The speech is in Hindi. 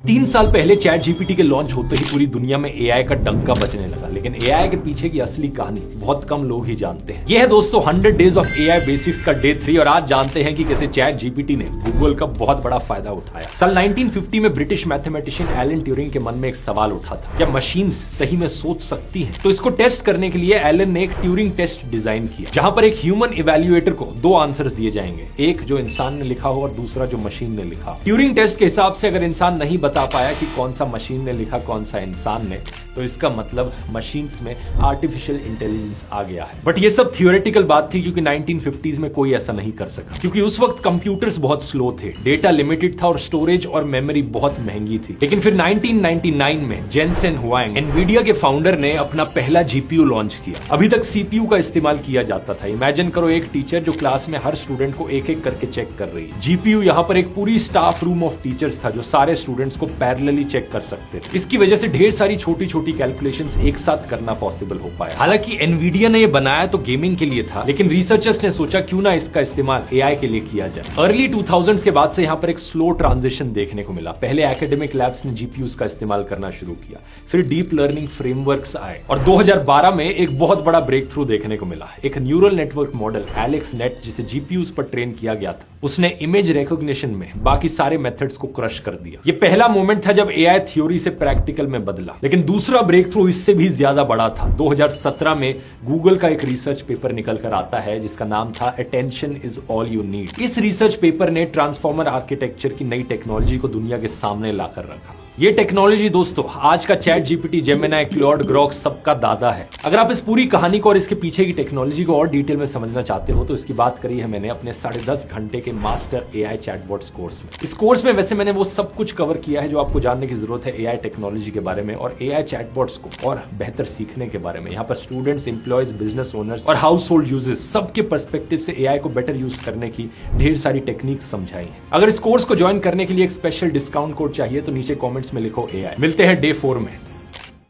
3 साल पहले चैट जीपीटी के लॉन्च होते ही पूरी दुनिया में एआई का डंका बजने लगा, लेकिन एआई के पीछे की असली कहानी बहुत कम लोग ही जानते हैं। यह है दोस्तों 100 डेज ऑफ एआई बेसिक्स का डे 3 और आज जानते हैं कि कैसे चैट जीपीटी ने गूगल का बहुत बड़ा फायदा उठाया। साल 1950 में ब्रिटिश मैथमेटिशियन एलन ट्यूरिंग के मन में एक सवाल उठा था, क्या मशीन्स सही में सोच सकती हैं? तो इसको टेस्ट करने के लिए एलन ने एक ट्यूरिंग टेस्ट डिजाइन किया, जहां पर एक ह्यूमन इवैल्यूएटर को 2 आंसर्स दिए जाएंगे, एक जो इंसान ने लिखा हो और दूसरा जो मशीन ने लिखा। ट्यूरिंग टेस्ट के हिसाब से अगर इंसान नहीं बता पाया कि कौन सा मशीन ने लिखा कौन सा इंसान ने, तो इसका मतलब मशीन्स में आर्टिफिशियल इंटेलिजेंस आ गया है। बट ये सब थियोरेटिकल बात थी, क्योंकि 1950s में कोई ऐसा नहीं कर सका, क्योंकि उस वक्त कंप्यूटर्स बहुत स्लो थे, डेटा लिमिटेड था और स्टोरेज और मेमोरी बहुत महंगी थी। लेकिन फिर 1999 में जेनसेन हुआंग, एनवीडिया के फाउंडर, ने अपना पहला जीपीयू लॉन्च किया। अभी तक सीपीयू का इस्तेमाल किया जाता था। इमेजिन करो एक टीचर जो क्लास में हर स्टूडेंट को एक एक करके चेक कर रही है। जीपीयू यहाँ पर एक पूरी स्टाफ रूम ऑफ टीचर्स था जो सारे स्टूडेंट्स को पैरेलली चेक कर सकते थे। इसकी वजह से ढेर सारी छोटी छोटी कैलकुलेशंस एक साथ करना पॉसिबल हो पाया। हालांकि एनवीडिया ने ये बनाया तो गेमिंग के लिए था, लेकिन रिसर्चर्स ने सोचा क्यों ना इसका इस्तेमाल एआई के लिए किया जाए। अर्ली 2000s के बाद से यहाँ पर एक स्लो ट्रांजिशन देखने को मिला। पहले एकेडमिक लैब्स ने जीपीयूज का इस्तेमाल करना शुरू किया, फिर डीप लर्निंग फ्रेमवर्क्स आए और 2012 में एक बहुत बड़ा ब्रेक थ्रू देखने को मिला। एक neural network model Alex net, जिसे जीपीयूज पर ट्रेन किया गया था, उसने इमेज रिकॉग्निशन में बाकी सारे मेथड्स को क्रश कर दिया। ये पहला मोमेंट था जब एआई थ्योरी से प्रैक्टिकल में बदला। लेकिन दूसरा ब्रेक थ्रू इससे भी ज्यादा बड़ा था। 2017 में गूगल का एक रिसर्च पेपर निकल कर आता है जिसका नाम था attention is all you need. इस रिसर्च पेपर ने ट्रांसफॉर्मर आर्किटेक्चर की नई टेक्नोलॉजी को दुनिया के सामने लाकर रखा। ये टेक्नोलॉजी दोस्तों आज का chat GPT, Gemini, Claude, Grok सबका दादा है। अगर आप इस पूरी कहानी को और इसके पीछे की टेक्नोलॉजी को और डिटेल में समझना चाहते हो तो इसकी बात करी है मैंने अपने 10.5 घंटे के मास्टर एआई चैटबॉट्स कोर्स में। इस कोर्स में वैसे मैंने वो सब कुछ कवर किया है जो आपको जानने की जरूरत है एआई टेक्नोलॉजी के बारे में और एआई चैटबॉट्स को और बेहतर सीखने के बारे में। यहाँ पर स्टूडेंट्स, एम्प्लॉयज, बिजनेस ओनर्स और हाउस होल्ड यूजर्स सबके पर्सपेक्टिव से एआई को बेटर यूज करने की ढेर सारी टेक्निक समझाई है। अगर इस कोर्स को ज्वाइन करने के लिए एक स्पेशल डिस्काउंट कोड चाहिए तो नीचे कॉमेंट्स में लिखो एआई। मिलते हैं डे 4 में।